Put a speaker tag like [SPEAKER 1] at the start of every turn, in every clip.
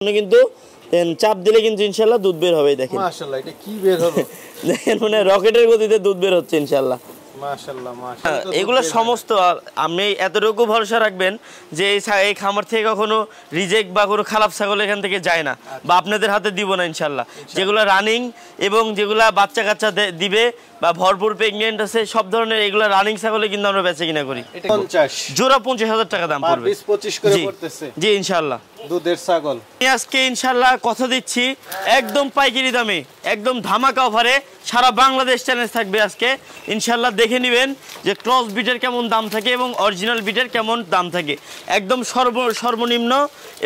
[SPEAKER 1] কিন্তু চাপ দিলে কিন্তু ইনশাআল্লাহ দুধ বের হবে। দেখেন
[SPEAKER 2] মাশাআল্লাহ, এটা কি বের হলো
[SPEAKER 1] দেখেন মানে রকেটের গতিতে দুধ বের হচ্ছে ইনশাআল্লাহ।
[SPEAKER 2] মাশাআল্লাহ মাশাআল্লাহ,
[SPEAKER 1] এগুলো সমস্ত আপনি এতটুকু ভরসা রাখবেন যে এই খামার থেকে কখনো রিজেক্ট বা কোনো খারাপ ছাগল এখান থেকে যায় না, বা আপনাদের হাতে দিব না ইনশাআল্লাহ। যেগুলো রানিং এবং যেগুলা বাচ্চা কাচ্চা দিবে বা ভরপুর প্রেগনেন্ট আছে সব ধরনের এগুলা রানিং ছাগলে কিন্তু আমরা বেচে কিনা করি। জোড়া 50,000 টাকা দাম পড়বে,
[SPEAKER 2] 20-25 করে পড়তেছে।
[SPEAKER 1] জি ইনশাআল্লাহ
[SPEAKER 2] দুধের ছাগল
[SPEAKER 1] আজকে ইনশাআল্লাহ কথা দিচ্ছি একদম পাইকারি দামে, একদম ধামাকা অফারে সারা বাংলাদেশ চ্যালেঞ্জ থাকবে আজকে ইনশাআল্লাহ। দেখে নেবেন যে ক্রস বিটের কেমন দাম থাকে এবং অরিজিনাল বিটের কেমন দাম থাকে, একদম সর্বনিম্ন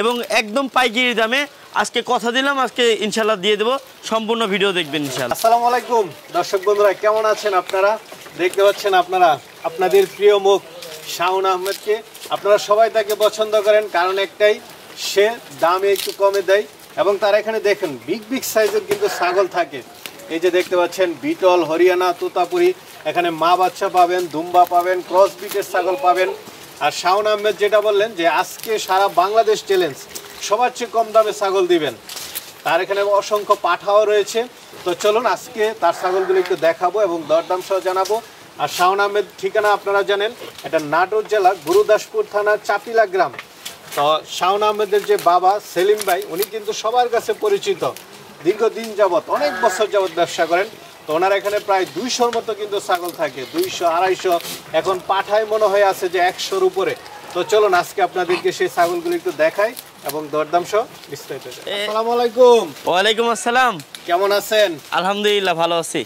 [SPEAKER 1] এবং একদম পাইকারি দামে আজকে কথা দিলাম। আজকে ইনশাআল্লাহ দিয়ে দেব, সম্পূর্ণ ভিডিও দেখবেন ইনশাআল্লাহ।
[SPEAKER 2] আসসালামু আলাইকুম দর্শক বন্ধুরা, কেমন আছেন আপনারা? দেখতে পাচ্ছেন আপনারা আপনাদের প্রিয় মুখ শাওন আহমেদকে। আপনারা সবাই তাকে পছন্দ করেন, কারণ একটাই, সে দামে একটু কমে দেয় এবং তার এখানে দেখেন বিগ সাইজের কিন্তু ছাগল থাকে। এই যে দেখতে পাচ্ছেন বিটল, হরিয়ানা, তোতাপুরি, এখানে মা বাচ্চা পাবেন, দুম্বা পাবেন, ক্রস বিটের ছাগল পাবেন। আর শাওন আহমেদ যেটা বললেন যে আজকে সারা বাংলাদেশ চ্যালেঞ্জ, সবার চেয়ে কম দামে ছাগল দিবেন। তার এখানে অসংখ্য পাঠাও রয়েছে। তো চলুন আজকে তার ছাগলগুলো একটু দেখাবো এবং দরদাম সহ জানাবো। আর শাওন আহমেদ ঠিকানা আপনারা জানেন, এটা নাটোর জেলা গুরুদাসপুর থানার চাপিলা গ্রাম। তো শাওন আহমেদের যে বাবা সেলিম ভাই, উনি কিন্তু সবার কাছে পরিচিত, দীর্ঘদিন যাবৎ, অনেক বছর যাবৎ ব্যবসা করেন। তো ওনার এখানে প্রায় 200-র মতো কিন্তু ছাগল থাকে, 200-250, এখন পাঠায় মনে হয় আছে যে 100-র উপরে। তো চলুন আজকে আপনাদেরকে সেই ছাগলগুলো একটু দেখাই এবং দরদাম সহ বিস্তারিত। আসসালামু আলাইকুম।
[SPEAKER 1] ওয়ালাইকুম আসসালাম।
[SPEAKER 2] কেমন আছেন?
[SPEAKER 1] আলহামদুলিল্লাহ ভালো আছি।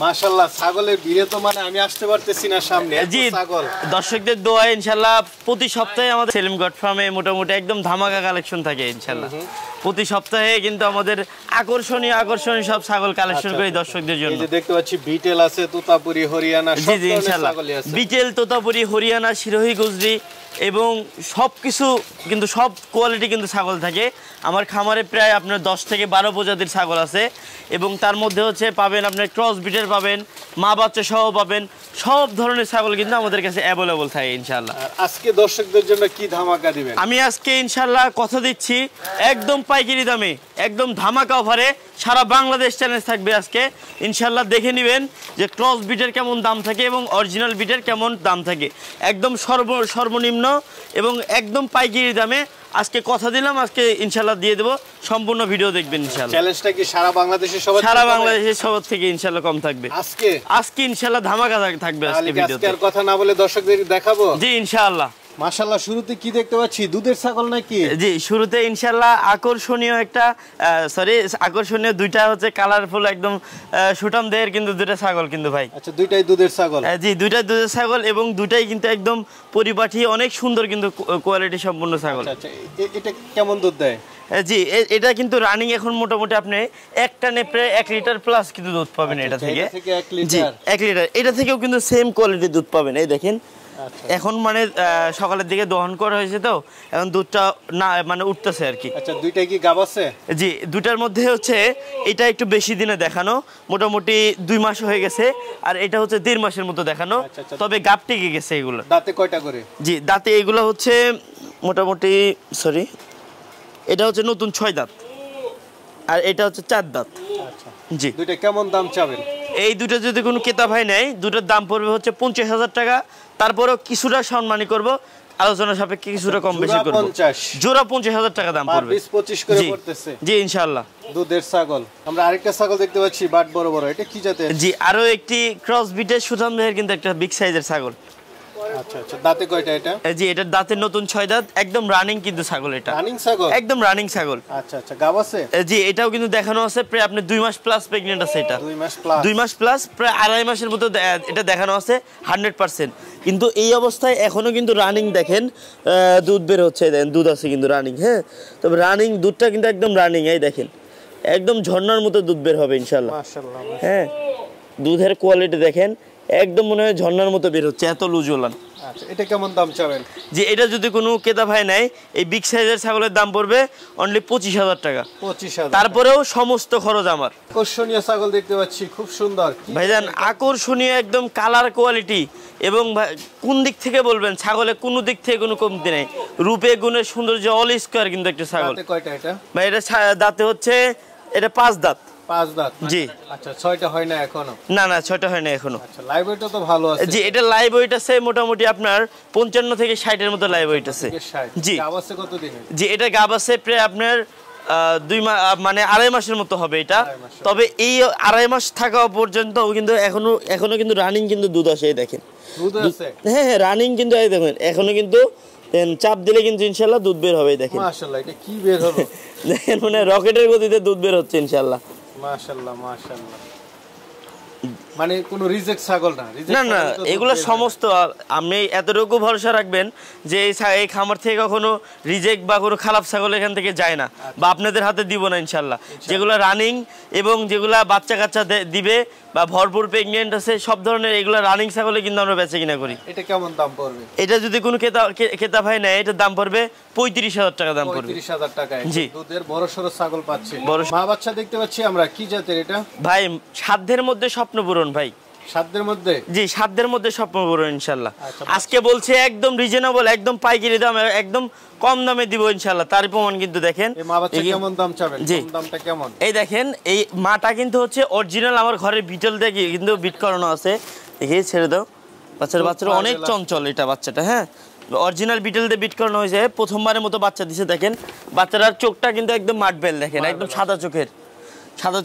[SPEAKER 2] মাশাআল্লাহ, ছাগলের ভিড়ে তো মানে আমি আসতে পারতেছি না সামনে,
[SPEAKER 1] জি
[SPEAKER 2] ছাগল।
[SPEAKER 1] দর্শকদের দোয়া ইনশাআল্লাহ প্রতি সপ্তাহে আমাদের সেলিম গড ফার্মে মোটামুটি একদম ধামাকা কালেকশন থাকে ইনশাআল্লাহ। প্রতি সপ্তাহে কিন্তু আমাদের আকর্ষণীয় সব ছাগল কালেকশন করি দর্শকদের জন্য।
[SPEAKER 2] এই যে দেখতে পাচ্ছি বিটেল আছে, তোতাপুরি, হরিয়ানা,
[SPEAKER 1] জি জি ইনশাআল্লাহ। বিটেল, তোতাপুরি, হরিয়ানা, সিরোহী, গুজরি এবং সব কিছু কিন্তু সব কোয়ালিটি কিন্তু ছাগল থাকে আমার খামারে। প্রায় আপনার 10 থেকে 12 প্রজাতির ছাগল আছে এবং তার মধ্যে হচ্ছে পাবেন আপনার ক্রস বিটের পাবেন, মা বাচ্চা সহ পাবেন, সব ধরনের ছাগল কিন্তু আমাদের কাছে অ্যাভেলেবল থাকে ইনশাআল্লাহ।
[SPEAKER 2] আজকে দর্শকদের জন্য কি ধামাকা দিবেন?
[SPEAKER 1] আমি আজকে ইনশাআল্লাহ কথা দিচ্ছি একদম পাইকারি দামে, একদম ধামাকা অফারে সারা বাংলাদেশ চ্যালেঞ্জ থাকবে আজকে ইনশাআল্লাহ। দেখে নেবেন যে ক্রস বিটের কেমন দাম থাকে এবং অরিজিনাল বিটের কেমন দাম থাকে, একদম সর্বনিম্ন এবং একদম পাইকারি দামে আজকে কথা দিলাম। আজকে ইনশাআল্লাহ দিয়ে দেব, সম্পূর্ণ ভিডিও দেখবেন ইনশাআল্লাহ।
[SPEAKER 2] চ্যালেঞ্জটা কি সারা বাংলাদেশের
[SPEAKER 1] সারা বাংলাদেশের সবার থেকে ইনশাআল্লাহ কম থাকবে আজকে ইনশাআল্লাহ ধামাকা থাকবে আজকে ভিডিওতে।
[SPEAKER 2] আর কথা না বলে দর্শকদের দেখাবো।
[SPEAKER 1] জি ইনশাআল্লাহ।
[SPEAKER 2] মাশাআল্লাহ, শুরুতে কি দেখতে পাচ্ছি? দুধের ছাগল নাকি?
[SPEAKER 1] জি শুরুতে ইনশাআল্লাহ আকর্ষণীয় দুইটা হচ্ছে কালারফুল একদম সুটাম দেহের কিন্তু দুইটা ছাগল কিন্তু ভাই।
[SPEAKER 2] আচ্ছা, দুইটাই দুধের ছাগল?
[SPEAKER 1] জি দুইটাই দুধের ছাগল এবং দুইটাই কিন্তু একদম পরিপাটি, অনেক সুন্দর কিন্তু কোয়ালিটি সম্পন্ন ছাগল।
[SPEAKER 2] আচ্ছা, এটা কেমন দুধ দেয়?
[SPEAKER 1] জি এটা কিন্তু রানিং এখন মোটামুটি আপনি একটা নেপড়ে 1 লিটার প্লাস কিন্তু দুধ পাবেন এটা থেকে। 1 লিটার এটা থেকেও কিন্তু সেম কোয়ালিটির দুধ পাবেন। এই দেখেন এখন মানে সকালের দিকে দহন করা হয়েছে, তো এখন দুধটা না মানে উঠতেছে আর কি।
[SPEAKER 2] আচ্ছা, দুইটাই কি গাব আছে?
[SPEAKER 1] জি দুটার মধ্যে হচ্ছে এটা একটু বেশি দিনে দেখানো, মোটামুটি 2 মাস হয়ে গেছে, আর এটা হচ্ছে 1.5 মাসের মতো দেখানো। তবে গাব টিকে গেছে এগুলো।
[SPEAKER 2] দাঁতে কয়টা করে?
[SPEAKER 1] জি দাঁতে এগুলো হচ্ছে মোটামুটি এটা হচ্ছে নতুন 6 দাঁত আর এটা হচ্ছে 4 দাঁত।
[SPEAKER 2] আচ্ছা
[SPEAKER 1] জি
[SPEAKER 2] দুইটা কেমন দাম চাবেন?
[SPEAKER 1] এই দুটো যদি কোনো ক্রেতা ভাই নেয়, দুটোর দাম পড়বে হচ্ছে 50,000 টাকা। তারপরেও কিছুটা সম্মানী করব, আলোচনা সাপেক্ষে কিছুটা কম বেশি করব। জোড়া 50,000 টাকা দাম পড়বে,
[SPEAKER 2] 20-25 করে পড়তেছে।
[SPEAKER 1] জি ইনশাআল্লাহ।
[SPEAKER 2] দুধের ছাগল। আমরা আরেকটা ছাগল দেখতে পাচ্ছি, বাট বড় বড়, এটা কি জাতের?
[SPEAKER 1] জি আরো একটি ক্রস বিটের সুঠাম দেহের কিন্তু একটা বিগ সাইজের ছাগল।
[SPEAKER 2] আচ্ছা আচ্ছা, দাঁতে কয়টা এটা?
[SPEAKER 1] জি এটার দাঁতের নতুন 6 দাঁত, একদম রানিং কিন্তু ছাগল। এটা
[SPEAKER 2] রানিং ছাগল?
[SPEAKER 1] একদম রানিং ছাগল।
[SPEAKER 2] আচ্ছা আচ্ছা, গাব আছে?
[SPEAKER 1] জি এটাও কিন্তু দেখানো আছে, প্রায় আপনি 2 মাস প্লাস প্রেগন্যান্ট আছে এটা। 2 মাস প্লাস প্রায় 2.5 মাসের মতো এটা দেখানো আছে 100%। কিন্তু এই অবস্থায় এখনো কিন্তু রানিং দেখেন দুধ বের হচ্ছে, দেখেন দুধ আছে কিন্তু রানিং। হ্যাঁ তবে রানিং দুধটা কিন্তু একদম রানিং, এই দেখেন একদম ঝর্ণার মতো দুধ বের হবে ইনশাআল্লাহ।
[SPEAKER 2] মাশাআল্লাহ।
[SPEAKER 1] হ্যাঁ দুধের কোয়ালিটি দেখেন, একদম মনে হয় ঝর্ণার মতো বের হচ্ছে, এত লুজ ওলান।
[SPEAKER 2] আচ্ছা, এটা কেমন দাম চাবেন?
[SPEAKER 1] যে এটা যদি কোনো ক্রেতা ভাই নেয়, এই বিগ সাইজের ছাগলের দাম পড়বে অনলি 25,000 টাকা।
[SPEAKER 2] 25,000,
[SPEAKER 1] তারপরেও সমস্ত খরচ আমার।
[SPEAKER 2] আকর্ষণীয় ছাগল দেখতে পাচ্ছি, খুব সুন্দর
[SPEAKER 1] ভাইজান, আকর্ষণীয় একদম কালার কোয়ালিটি এবং কোন দিক থেকে বলবেন, ছাগলে কোনো দিক থেকে কোনো কমতি নেই, রূপে গুণে সৌন্দর্য অল স্কোয়ার কিন্তু একটা ছাগল।
[SPEAKER 2] দাঁতে কয়টা এটা?
[SPEAKER 1] ভাই এটা দাঁতে হচ্ছে এটা 5 দাঁত।
[SPEAKER 2] 5 দাঁত?
[SPEAKER 1] জি।
[SPEAKER 2] আচ্ছা, 6টা হয় না এখনো?
[SPEAKER 1] না না, 6টা হয় না এখনো।
[SPEAKER 2] আচ্ছা, লাইভ ওয়েটটা তো ভালো আছে।
[SPEAKER 1] জি, এটা লাইভ ওয়েট আছে মোটামুটি আপনার 55 থেকে 60 এর মতো লাইভ ওয়েট আছে। জি।
[SPEAKER 2] গাব আছে কত দিনে?
[SPEAKER 1] জি, এটা গাব আছে প্রায় আপনার 2 মাস, মানে 2.5 মাসের মতো হবে এটা। তবে এই 2.5 মাস থাকা পর্যন্ত কিন্তু এখনো কিন্তু রানিং কিন্তু দুধ আসে, এই দেখেন
[SPEAKER 2] দুধ আছে।
[SPEAKER 1] হ্যাঁ হ্যাঁ, রানিং কিন্তু এই দেখেন এখনো কিন্তু চাপ দিলে কিন্তু ইনশাআল্লাহ দুধ বের হবে। দেখেন
[SPEAKER 2] মাশাআল্লাহ, এটা কি বের হলো?
[SPEAKER 1] দেখেন মানে রকেটের গতিতে দুধ বের হচ্ছে ইনশাআল্লাহ।
[SPEAKER 2] মাশাআল্লাহ মাশাআল্লাহ, মানে কোনো রিজেক্ট ছাগল না?
[SPEAKER 1] না না, এগুলো সমস্ত আপনি এতটুকু ভরসা রাখবেন যে এই খামার থেকে কখনো রিজেক্ট বা কোনো খারাপ ছাগল এখান থেকে যায় না, বা আপনাদের হাতে দিব না ইনশাআল্লাহ। যেগুলো রানিং এবং যেগুলা বাচ্চা কাচ্চা দিবে বা ভরপুর প্রেগনেন্ট আছে, সব ধরনের এগুলো রানিং ছাগলে কিন্তু আমরা বেচে কিনা করি।
[SPEAKER 2] এটা কেমন দাম পড়বে?
[SPEAKER 1] এটা যদি কোনো ক্রেতা ভাই নেয়, এটার দাম পড়বে 35,000 টাকা দাম পড়বে।
[SPEAKER 2] 35,000 টাকায়
[SPEAKER 1] জি।
[SPEAKER 2] দুধের বড় সরো ছাগল পাচ্ছি। মা বাচ্চা দেখতে পাচ্ছি আমরা, কি জাতের এটা?
[SPEAKER 1] ভাই সাধ্যের মধ্যে স্বপ্ন পূরণ ভাই।
[SPEAKER 2] সাধ্যের মধ্যে?
[SPEAKER 1] জি, সাধ্যের মধ্যে স্বপ্ন পূরণ ইনশাআল্লাহ। আজকে বলছে একদম রিজনেবল, একদম পাইকারি দাম, একদম কম দামে দিব ইনশাআল্লাহ। তার প্রমাণ কিন্তু দেখেন।
[SPEAKER 2] এই মা বাচ্চা কেমন দাম চাবেন? কম দামটা কেমন?
[SPEAKER 1] এই দেখেন, এই মাটা কিন্তু হচ্ছে অরিজিনাল আমার ঘরের বিটল দিয়ে কিন্তু বিট করানো আছে। দেখি, ছেড়ে দাও। বাচ্চাটা অনেক চঞ্চল এটা বাচ্চাটা। হ্যাঁ, অরিজিনাল বিটল দিয়ে বিট করানো হয়েছে, প্রথমবারের মতো বাচ্চা দিছে। দেখেন বাচ্চাটার চোখটা কিন্তু একদম মাটবেল, দেখেন একদম সাদা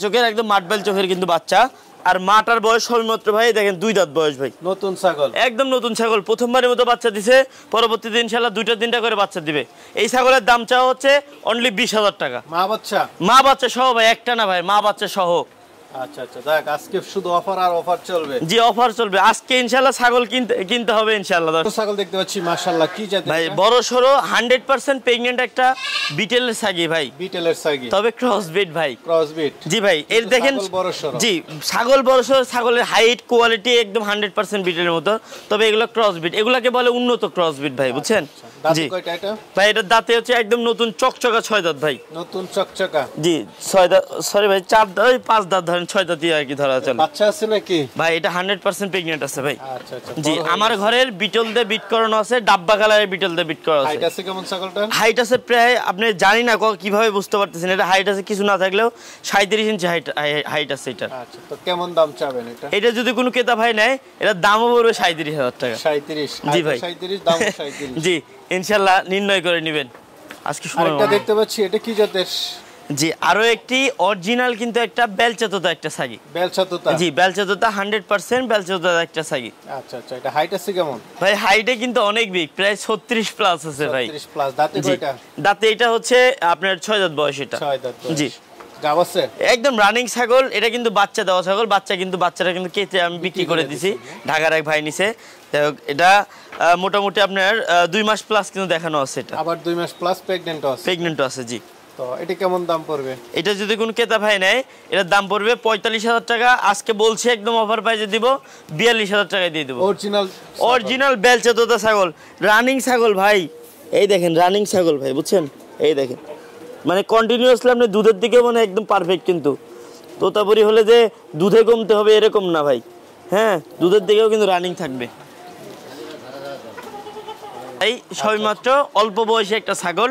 [SPEAKER 1] চোখের একদম মাটবেল চোখের কিন্তু বাচ্চা। আর মাটার বয়স সবেমাত্র ভাই দেখেন 2 দাঁত বয়স ভাই।
[SPEAKER 2] নতুন ছাগল, একদম
[SPEAKER 1] নতুন ছাগল, প্রথমবারের মতো বাচ্চা দিছে। পরবর্তীতে ইনশাআল্লাহ 2টা-3টা করে বাচ্চা দিবে। এই ছাগলের দাম চাওয়া হচ্ছে অনলি 20,000 টাকা। মা বাচ্চা সহ ভাই, একটা না ভাই, মা বাচ্চা সহ।
[SPEAKER 2] আচ্ছা আচ্ছা, দেখ আজকে শুধু অফার আর অফার চলবে।
[SPEAKER 1] জি, অফার চলবে আজকে ইনশাআল্লাহ। ছাগল কিনতে হবে ইনশাআল্লাহ।
[SPEAKER 2] ছাগল দেখতে পাচ্ছি মাশাআল্লাহ, কি জাতের
[SPEAKER 1] ভাই? বড় সরো 100% প্রেগন্যান্ট একটা বিটেলের ছাগি ভাই।
[SPEAKER 2] বিটেলের ছাগি,
[SPEAKER 1] তবে ক্রস বিট ভাই।
[SPEAKER 2] ক্রস বিট? জি ভাই।
[SPEAKER 1] এর দেখেন, জি ছাগল বড় সরো, ছাগলের হাইট কোয়ালিটি একদম 100% বিটেলের মতো। তবে এগুলো ক্রস বিট, এগুলাকে বলে উন্নত ক্রস বিট ভাই, বুঝছেন?
[SPEAKER 2] জি। কয়টা এটা
[SPEAKER 1] ভাই? এটা দাঁতে হচ্ছে একদম নতুন চকচকা 6 দাঁত ভাই।
[SPEAKER 2] নতুন চকচকা? জি
[SPEAKER 1] 6 দাঁত, সরি ভাই 4 দাঁত, 5 দাঁত ধরেন, 6 দাঁতই আর কি ধরা চলে।
[SPEAKER 2] বাচ্চা আছে নাকি
[SPEAKER 1] ভাই? এটা 100% প্রেগন্যান্ট আছে ভাই।
[SPEAKER 2] আচ্ছা আচ্ছা।
[SPEAKER 1] জি, আমার ঘরের বিটল দিয়ে বিট করানো আছে, ডাব্বা কালারের বিটল দিয়ে বিট করা আছে।
[SPEAKER 2] হাইট আছে কেমন ছাগলটা?
[SPEAKER 1] হাইট আছে প্রায়, আপনি জানি না কিভাবে বুঝতে পারতেছেন, এটা হাইট আছে কিছু না থাকলেও 37 ইঞ্চি হাইট আছে এটা।
[SPEAKER 2] আচ্ছা, তো কেমন দাম চাবেন এটা?
[SPEAKER 1] এটা যদি কোনো ক্রেতা ভাই নেয়, এটা দামও পড়বে 37,000 টাকা।
[SPEAKER 2] 37?
[SPEAKER 1] জি ভাই,
[SPEAKER 2] 37 দাম 37?
[SPEAKER 1] জি ইনশাআল্লাহ নির্ণয় করে নেবেন আজকে।
[SPEAKER 2] আরেকটা দেখতে পাচ্ছি, এটা কি জাতের?
[SPEAKER 1] জি, আরো একটি অরিজিনাল কিন্তু একটা বেলচাতোতা একটা ছাগি।
[SPEAKER 2] বেলচাতোতা? জি,
[SPEAKER 1] বেলচাতোতা 100% বেলচাতোতা একটা ছাগি।
[SPEAKER 2] আচ্ছা আচ্ছা, এটা হাইট আছে কেমন?
[SPEAKER 1] ভাই হাইটে কিন্তু অনেক বিগ, প্রায় 36 প্লাস আছে ভাই।
[SPEAKER 2] 36 প্লাস। দাঁতে কয়টা?
[SPEAKER 1] দাঁতে এটা হচ্ছে আপনার 6 দাঁত বয়স এটা।
[SPEAKER 2] 6 দাঁত বয়স।
[SPEAKER 1] জি।
[SPEAKER 2] গাব আছে?
[SPEAKER 1] একদম রানিং ছাগল। এটা কিন্তু বাচ্চা দেওয়া ছাগল, বাচ্চারা কিন্তু কেটে আমি বিক্রি করে দিছি, ঢাকার এক ভাই নিছে। এটা মোটামুটি আপনার 2 মাস প্লাস কিন্তু দেখানো আছে। এটা
[SPEAKER 2] আবার 2 মাস প্লাস প্রেগন্যান্ট আছে?
[SPEAKER 1] জি।
[SPEAKER 2] তো এটা কেমন দাম পড়বে?
[SPEAKER 1] এটা যদি কোনো ক্রেতা ভাই নেয়, এটার দাম পড়বে 45,000 টাকা। আজকে বলছি একদম অফার প্রাইসে দিব, 42,000 টাকায় দিয়ে দেবো। অরিজিনাল বেলচাতোতা ছাগল, রানিং ছাগল ভাই। এই দেখেন রানিং ছাগল ভাই, বুঝছেন? এই দেখেন মানে কন্টিনিউয়াসলি আপনি দুধের দিকে মানে একদম পারফেক্ট। কিন্তু তোতাপুরি হলে যে দুধে কমতে হবে এরকম না ভাই। হ্যাঁ, দুধের দিকেও কিন্তু রানিং থাকবে। এই সবেমাত্র অল্প বয়সী একটা ছাগল,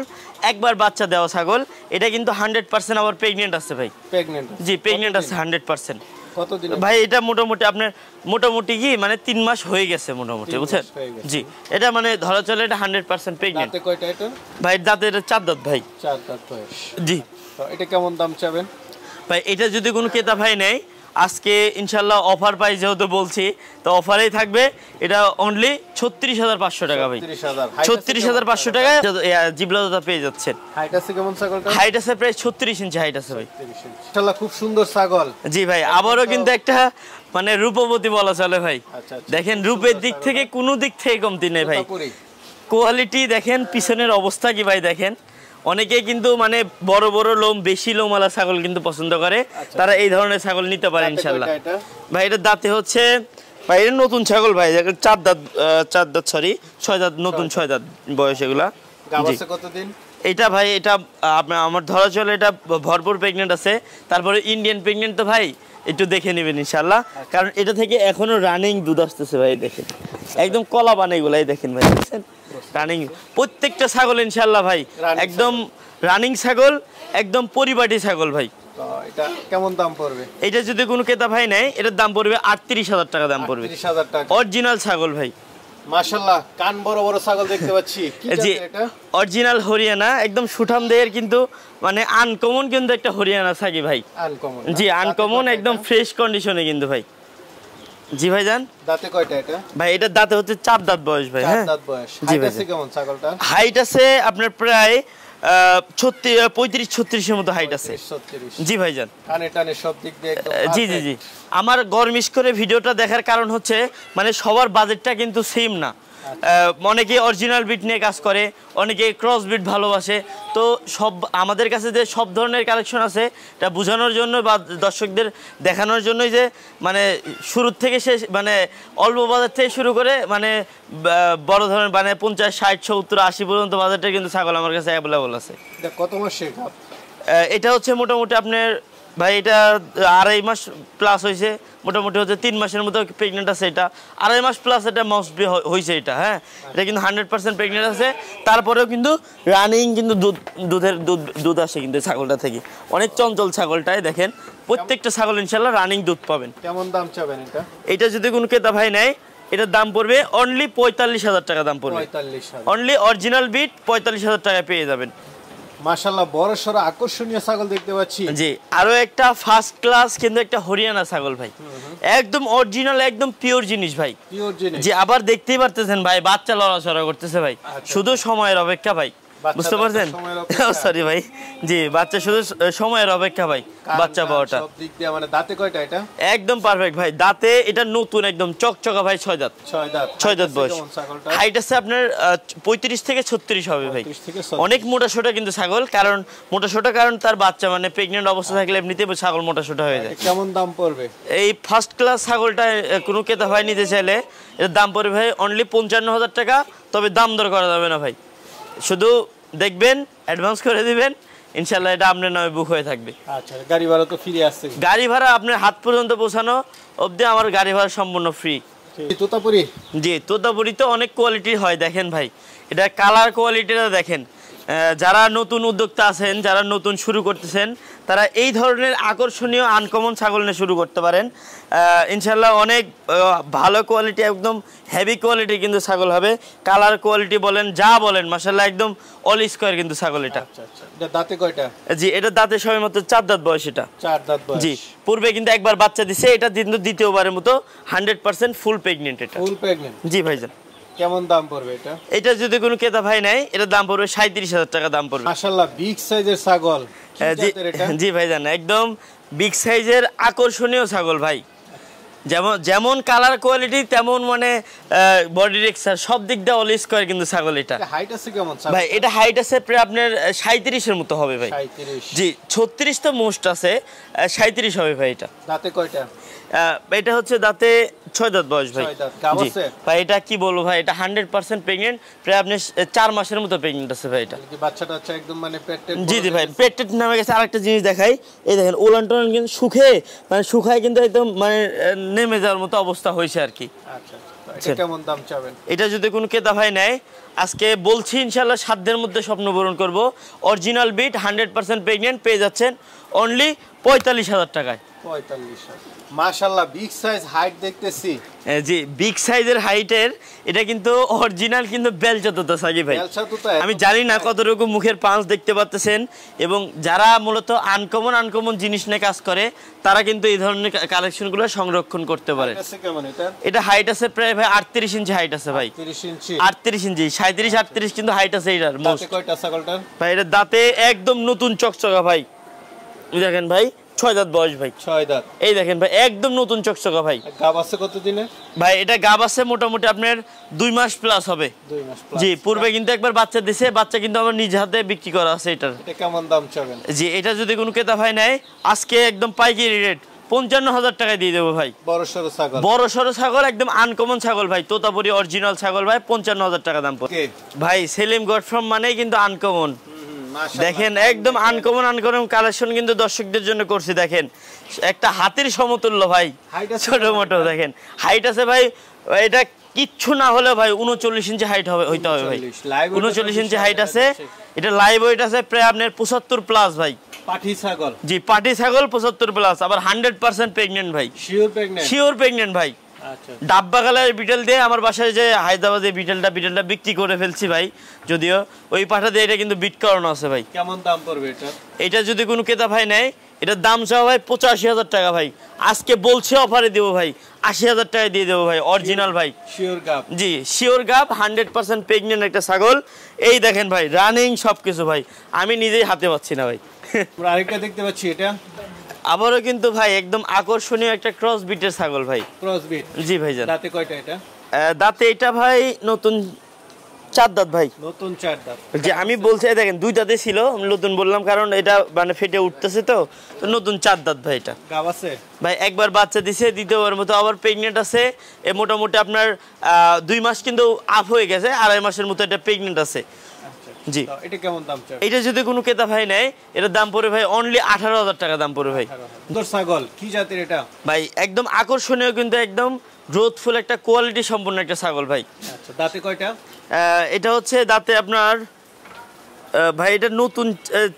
[SPEAKER 1] একবার বাচ্চা দেওয়া ছাগল। এটা কিন্তু 100% আবার প্রেগন্যান্ট আছে ভাই।
[SPEAKER 2] প্রেগন্যান্ট?
[SPEAKER 1] জি, প্রেগন্যান্ট আছে 100%।
[SPEAKER 2] কতদিন
[SPEAKER 1] ভাই? এটা মোটামুটি আপনার কি মানে 3 মাস হয়ে গেছে মোটামুটি, বুঝছেন? জি, এটা মানে ধরা চলে এটা 100% প্রেগন্যান্ট।
[SPEAKER 2] দাঁতে কয়টা এটা
[SPEAKER 1] ভাই? দাঁতে এটা 4 দাঁত ভাই।
[SPEAKER 2] 4 দাঁত বয়স।
[SPEAKER 1] জি।
[SPEAKER 2] তো এটা কেমন দাম চাবেন?
[SPEAKER 1] ভাই এটা যদি কোনো ক্রেতা ভাই নেয়, আজকে ইনশাআল্লাহ অফার পাই যেহেতু বলছি, তো অফারেই থাকবে। এটা অনলি 36,500 টাকা ভাই। 36,500 টাকা জিবলাদা পেয়ে যাচ্ছেন।
[SPEAKER 2] হাইট আছে কেমন ছাগলটা?
[SPEAKER 1] হাইট আছে প্রায় 36 ইঞ্চি হাইট আছে ভাই।
[SPEAKER 2] মাশাআল্লাহ, খুব সুন্দর ছাগল।
[SPEAKER 1] জি ভাই, আবারও কিন্তু একটা মানে রূপবতী বলা চলে ভাই। দেখেন রূপের দিক থেকে কোনো দিক থেকে কমতি নেই ভাই। কোয়ালিটি দেখেন, পিছনের অবস্থা কি ভাই দেখেন। অনেকেই কিন্তু মানে বড় বড় লোম, বেশি লোমওয়ালা ছাগল কিন্তু পছন্দ করে, তারা এই ধরনের ছাগল নিতে পারে ইনশাআল্লাহ। ভাই এটা দাঁতে হচ্ছে ভাই এটা নতুন ছাগল ভাই, চার দাঁত সরি 6 দাঁত, নতুন 6 দাঁত বয়স এগুলা।
[SPEAKER 2] গাব আছে কতদিন?
[SPEAKER 1] এটা ভাই এটা আমার ধরা চলে এটা ভরপুর প্রেগনেন্ট আছে। তারপরে ইন্ডিয়ান প্রেগনেন্ট তো ভাই একটু দেখে নেবেন ইনশাআল্লাহ, কারণ এটা থেকে এখনো রানিং দুধ আসতেছে ভাই। দেখেন একদম কলা বান এগুলাই দেখেন ভাই, দেখছেন রানিং প্রত্যেকটা ছাগল ইনশাআল্লাহ ভাই একদম রানিং ছাগল, একদম পরিপাটি ছাগল ভাই।
[SPEAKER 2] এটা কেমন দাম পড়বে?
[SPEAKER 1] এটা যদি কোনো ক্রেতা ভাই নেয় এটার দাম পড়বে 38,000 টাকা দাম পড়বে।
[SPEAKER 2] 38,000 টাকা
[SPEAKER 1] অরিজিনাল ছাগল ভাই,
[SPEAKER 2] মাশাআল্লাহ। কান বড় বড় ছাগল দেখতে পাচ্ছি, কি জাতের এটা?
[SPEAKER 1] অরিজিনাল হরিয়ানা, একদম সুঠাম দেহের, কিন্তু মানে আনকমন কিন্তু একটা হরিয়ানা ছাগি ভাই।
[SPEAKER 2] আনকমন?
[SPEAKER 1] জি আনকমন, একদম ফ্রেশ কন্ডিশনে কিন্তু ভাই। জি ভাই জান।
[SPEAKER 2] দাঁতে কয়টা এটা?
[SPEAKER 1] ভাই এটা দাঁতে হচ্ছে 4 দাঁত বয়স ভাই। হ্যাঁ
[SPEAKER 2] 4 দাঁত বয়স।
[SPEAKER 1] জি
[SPEAKER 2] হাইট
[SPEAKER 1] ভাই।
[SPEAKER 2] আছে কেমন ছাগলটা?
[SPEAKER 1] হাইট আছে আপনার প্রায় 35-36 এর মতো হাইট আছে।
[SPEAKER 2] 36।
[SPEAKER 1] জি ভাই জান।
[SPEAKER 2] কানে টানে সব দিক দিয়ে একদম
[SPEAKER 1] জি জি জি। আমার গরমিশ করে ভিডিওটা দেখার কারণ হচ্ছে মানে সবার বাজেটটা কিন্তু সেম না। অনেকে অরিজিনাল বিট নিয়ে কাজ করে, অনেকে ক্রস বিট ভালোবাসে। তো সব আমাদের কাছে যে সব ধরনের কালেকশন আছে এটা বোঝানোর জন্য বা দর্শকদের দেখানোর জন্যই যে মানে শুরু থেকে শেষ মানে অল্প বাজার থেকে শুরু করে মানে বড় ধরনের মানে 50, 60, 70, 80 পর্যন্ত বাজারটা কিন্তু ছাগল আমার কাছে অ্যাভেলেবল আছে।
[SPEAKER 2] এটা কত মাসের গাব?
[SPEAKER 1] এটা হচ্ছে মোটামুটি আপনার ভাই এটা 2.5 মাস প্লাস হয়েছে, মোটামুটি হচ্ছে 3 মাসের মতো প্রেগনেন্ট আছে। এটা 2.5 মাস প্লাস এটা মাস্ট বি হয়েছে এটা। হ্যাঁ এটা কিন্তু 100% প্রেগনেন্ট আছে। তারপরেও কিন্তু রানিং কিন্তু দুধ আসে কিন্তু ছাগলটা থেকে। অনেক চঞ্চল ছাগলটাই দেখেন, প্রত্যেকটা ছাগল ইনশাল্লাহ রানিং দুধ পাবেন।
[SPEAKER 2] কেমন দাম চাবেন এটা?
[SPEAKER 1] এটা যদি কোনো ক্রেতা ভাই নেয় এটার দাম পড়বে অনলি 45,000 টাকা দাম পড়বে।
[SPEAKER 2] 45,000
[SPEAKER 1] অনলি অরিজিনাল বিট 45,000 টাকায় পেয়ে যাবেন।
[SPEAKER 2] মাশাআল্লাহ বড় সরো আকর্ষণীয় ছাগল দেখতে পাচ্ছি।
[SPEAKER 1] জি আরো একটা ফার্স্ট ক্লাস কিন্তু একটা হরিয়ানা ছাগল ভাই, একদম অরিজিনাল, একদম পিওর জিনিস ভাই।
[SPEAKER 2] পিওর জিনিস।
[SPEAKER 1] জি আবার দেখতেই পারতেছেন ভাই বাচ্চা লড়াচড়া করতেছে ভাই, শুধু সময়ের অপেক্ষা ভাই। বুঝতে পারছেন? সরি ভাই, জি বাচ্চা শুধু সময়ের অপেক্ষা ভাই বাচ্চা পাওয়াটা।
[SPEAKER 2] সব দিক দিয়ে মানে দাঁতে কয়টা এটা?
[SPEAKER 1] একদম পারফেক্ট ভাই, দাঁতে এটা নতুন একদম চকচকা ভাই। 6 দাঁত। 6 দাঁত বয়স। হাইট আছে আপনার 35 থেকে 36 হবে ভাই। অনেক মোটা সোটা কিন্তু ছাগল, কারণ মোটা সোটা কারণ তার বাচ্চা মানে প্রেগনেন্ট অবস্থা থাকলে এমনিতেই ছাগল মোটা সোটা হয়ে যায়।
[SPEAKER 2] কেমন দাম পড়বে? এই
[SPEAKER 1] ফার্স্ট ক্লাস ছাগলটা কোনো ক্রেতা ভাই নিতে চাইলে এর দাম পড়বে ভাই অনলি 55,000 টাকা। তবে দাম দর করা যাবে না ভাই, শুধু দেখবেন অ্যাডভান্স করে দিবেন, ইনশাআল্লাহ এটা আপনার নামে বুক হয়ে থাকবে।
[SPEAKER 2] আচ্ছা গাড়ি ভাড়া তো ফ্রি আছে? গাড়ি
[SPEAKER 1] ভাড়া আপনার হাত পর্যন্ত পৌঁছানো অবধি আমার গাড়ি ভাড়া সম্পূর্ণ ফ্রি।
[SPEAKER 2] তোতাপুরি? জি
[SPEAKER 1] তোতাপুরি তো অনেক কোয়ালিটির হয়, দেখেন ভাই এটা কালার কোয়ালিটিটা দেখেন। যারা নতুন উদ্যোক্তা আছেন, যারা নতুন শুরু করতেছেন, তারা এই ধরনের আকর্ষণীয় আনকমন ছাগল নিয়ে শুরু করতে পারেন। ইনশাল্লাহ অনেক ভালো কোয়ালিটি, একদম হেভি কোয়ালিটি কিন্তু ছাগল হবে। কালার কোয়ালিটি বলেন যা বলেন মাশাআল্লাহ একদম অল স্কয়ার কিন্তু ছাগল এটা।
[SPEAKER 2] এটা দাঁতে কয়টা?
[SPEAKER 1] জি এটা দাঁতে সবেমাত্র 4 দাঁত বয়স। এটা
[SPEAKER 2] 4 দাঁত বয়স।
[SPEAKER 1] জি পূর্বে কিন্তু একবার বাচ্চা দিছে, এটা কিন্তু দ্বিতীয়বারের মতো 100% ফুল প্রেগনেন্ট এটা।
[SPEAKER 2] ফুল প্রেগনেন্ট?
[SPEAKER 1] জি ভাইজান।
[SPEAKER 2] কেমন দাম পড়বে এটা?
[SPEAKER 1] এটা যদি কোনো ক্রেতা ভাই নেয় এটার দাম পড়বে 37,000 টাকা দাম পড়বে।
[SPEAKER 2] মাশাআল্লাহ বিগ সাইজের ছাগল।
[SPEAKER 1] জি ভাইজান একদম বিগ সাইজের আকর্ষণীয় ছাগল ভাই। যেমন কালার কোয়ালিটি তেমন মানে বডি টেক্সচার সব দিক দিয়ে অল স্কয়ার কিন্তু ছাগল এটা।
[SPEAKER 2] হাইট আছে কেমন
[SPEAKER 1] ভাই? এটা হাইট আছে প্রায় আপনার 37 এর মতো হবে ভাই।
[SPEAKER 2] 37? জি
[SPEAKER 1] 36 তো মোস্ট আছে, 37 হবে ভাই। এটা
[SPEAKER 2] দাঁতে কয়টা?
[SPEAKER 1] এটা হচ্ছে দাঁতে 6 দাঁত বয়স ভাই।
[SPEAKER 2] জি
[SPEAKER 1] ভাই এটা কি বলবো ভাই, এটা 100% প্রেগনেন্ট, প্রায় আপনি 4 মাসের মতো প্রেগনেন্ট আছে ভাই এটা।
[SPEAKER 2] বাচ্চাটা আছে একদম মানে পেটের?
[SPEAKER 1] জি জি ভাই পেটের নামে গেছে। আরেকটা জিনিস দেখাই, এই দেখেন ওলান টোলান কিন্তু শুকায় কিন্তু একদম মানে নেমে যাওয়ার মতো অবস্থা হয়েছে আর কি।
[SPEAKER 2] আচ্ছা কেমন দাম চাবেন?
[SPEAKER 1] এটা যদি কোনো ক্রেতা ভাই নেয় আজকে বলছি ইনশাআল্লাহ সাধ্যের মধ্যে স্বপ্ন পূরণ করব। অরিজিনাল বিট 100% প্রেগনেন্ট পেয়ে যাচ্ছেন অনলি 45,000 টাকায়।
[SPEAKER 2] 45,000 মাশাআল্লাহ বিগ সাইজ হাইট দেখতেছি।
[SPEAKER 1] জি বিগ সাইজের হাইটের এটা কিন্তু অরিজিনাল কিন্তু বেলচাতুতা সাকি ভাই। আমি জানি না কতটুকু মুখের পাঁচ দেখতে পাচ্ছেন, এবং যারা মূলত আনকমন জিনিস নিয়ে কাজ করে তারা কিন্তু এই ধরনের কালেকশনগুলো সংরক্ষণ করতে পারে। এটা হাইট আছে প্রায় ভাই 38 ইঞ্চি হাইট আছে ভাই। 38 ইঞ্চি 37 38 কিন্তু হাইট আছে এটার। ভাই এটা দাঁতে একদম নতুন চকচকা ভাই, দেখেন ভাই 6 দাঁত বয়স ভাই। 6 দাঁত। এই দেখেন ভাই একদম নতুন চকচকা ভাই।
[SPEAKER 2] গাব আছে কত দিনে?
[SPEAKER 1] ভাই এটা গাব আছে মোটামুটি আপনার 2 মাস প্লাস হবে।
[SPEAKER 2] 2 মাস প্লাস।
[SPEAKER 1] জি পূর্বে কিন্তু একবার বাচ্চা দিয়েছে, বাচ্চা কিন্তু আমার নিজ হাতে বিক্রি করা আছে এটার।
[SPEAKER 2] এটা কেমন দাম চাবেন?
[SPEAKER 1] জি এটা যদি কোনো ক্রেতা ভাই নেয় আজকে একদম পাইকারি রেট 55,000 টাকায় দিয়ে দেবো ভাই। বড় সরো ছাগল, একদম আনকমন ছাগল ভাই, তোতাপুরি অরিজিনাল ছাগল ভাই, 55,000 টাকা দাম পড়ে ভাই। সেলিম গড ফ্রম মানেই কিন্তু আনকমন, দেখেন একদম আনকমন কালেকশন কিন্তু দর্শকদের জন্য করছি। দেখেন একটা হাতির সমতুল্য ভাই, ছোট মোটো দেখেন হাইট আছে ভাই, এটা কিচ্ছু না হলে ভাই 39 ইঞ্চি হাইট হইতে হবে ভাই, 39 ইঞ্চি হাইট আছে। এটা লাইভ ওয়েট আছে প্রায় আপনার 75 প্লাস ভাই।
[SPEAKER 2] পাঠি ছাগল,
[SPEAKER 1] জি পাঠি ছাগল 75 প্লাস, আবার 100% প্রেগন্যান্ট ভাই, শিওর প্রেগন্যান্ট ভাই। ডাব্বা কালারের বিটেল দিয়ে আমার বাসায় যে হায়দ্রাবাদে বিটেলটা বিক্রি করে ফেলছি ভাই, যদিও ওই পাঠা দিয়ে এটা কিন্তু বিট করানো আছে ভাই।
[SPEAKER 2] কেমন দাম পড়বে এটা?
[SPEAKER 1] এটা যদি কোনো ক্রেতা ভাই নেয়, এটার দাম চাও ভাই 85,000 টাকা ভাই। আজকে বলছে অফারে দেবো ভাই, 80,000 টাকায় দিয়ে দেবো ভাই, অরিজিনাল ভাই,
[SPEAKER 2] শিওর গাব।
[SPEAKER 1] জি শিওর গাব, 100% প্রেগন্যান্ট একটা ছাগল। এই দেখেন ভাই রানিং সবকিছু ভাই, আমি নিজেই হাতে পাচ্ছি না ভাই।
[SPEAKER 2] আমরা আরেকটা দেখতে পাচ্ছি, এটা
[SPEAKER 1] আবারও কিন্তু ভাই একদম আকর্ষণীয় একটা ক্রস বিটের ছাগল ভাই।
[SPEAKER 2] ক্রস বিট,
[SPEAKER 1] জি ভাই জান।
[SPEAKER 2] দাঁতে কয়টা এটা?
[SPEAKER 1] দাঁতে এটা ভাই নতুন 4 দাঁত ভাই,
[SPEAKER 2] নতুন 4 দাঁত।
[SPEAKER 1] যে আমি বলছি দেখেন 2 দাঁতে ছিল, নতুন বললাম কারণ এটা মানে ফেটে উঠতেছে, তো নতুন 4 দাঁত ভাই। এটা
[SPEAKER 2] গাব আছে
[SPEAKER 1] ভাই, একবার বাচ্চা দিছে, দ্বিতীয়বার মতো আবার প্রেগনেন্ট আছে। এ মোটামুটি আপনার 2 মাস কিন্তু আপ হয়ে গেছে, 2.5 মাসের মতো এটা প্রেগনেন্ট আছে। জি
[SPEAKER 2] এটা কেমন দাম চাই?
[SPEAKER 1] এটা যদি কোনো ক্রেতা ভাই নেয়, এটার দাম পড়ে ভাই অনলি 18,000 টাকা দাম পড়ে ভাই।
[SPEAKER 2] সুন্দর ছাগল, কি জাতের এটা
[SPEAKER 1] ভাই? একদম আকর্ষণীয় কিন্তু একদম গ্রোথফুল একটা কোয়ালিটি সম্পন্ন একটা ছাগল ভাই।
[SPEAKER 2] আচ্ছা, দাঁতে কয়টা?
[SPEAKER 1] এটা হচ্ছে দাঁতে আপনার ভাই এটা নতুন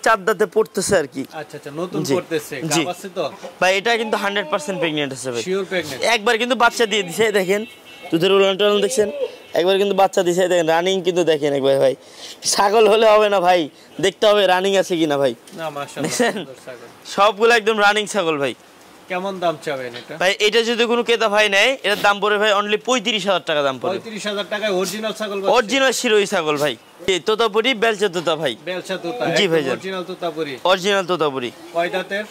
[SPEAKER 1] 4 দাঁতে পড়তেছে আর কি।
[SPEAKER 2] আচ্ছা আচ্ছা, নতুন পড়তেছে। গাব আছে তো
[SPEAKER 1] ভাই? এটা কিন্তু 100% প্রেগন্যান্ট আছে ভাই,
[SPEAKER 2] শিওর প্রেগন্যান্ট।
[SPEAKER 1] একবার কিন্তু বাচ্চা দিয়ে দিছে, দেখেন দুধের উলান দেখছেন, একবার কিন্তু বাচ্চা দিছে, দেখেন রানিং কিন্তু দেখেন একবার ভাই। ছাগল হলে হবে না ভাই, দেখতে হবে রানিং আছে কিনা ভাই।
[SPEAKER 2] না মাশাআল্লাহ, সুন্দর ছাগল,
[SPEAKER 1] সবগুলো একদম রানিং ছাগল ভাই।
[SPEAKER 2] কেমন দাম চাবেন এটা?
[SPEAKER 1] ভাই এটা যদি কোনো ক্রেতা ভাই নেয়, এটার দাম পড়ে ভাই অনলি 35,000 টাকা দাম পড়ে।
[SPEAKER 2] 35,000 টাকায় অরিজিনাল ছাগল,
[SPEAKER 1] অরিজিনাল শিরোই ছাগল ভাই, তোতাপুরি বেলচা তোতা ভাই।
[SPEAKER 2] বেলচা তোতা,
[SPEAKER 1] জি ভাই,
[SPEAKER 2] অরিজিনাল তোতাপুরি,
[SPEAKER 1] অরিজিনাল তোতাপুরি।
[SPEAKER 2] কয় দাঁতের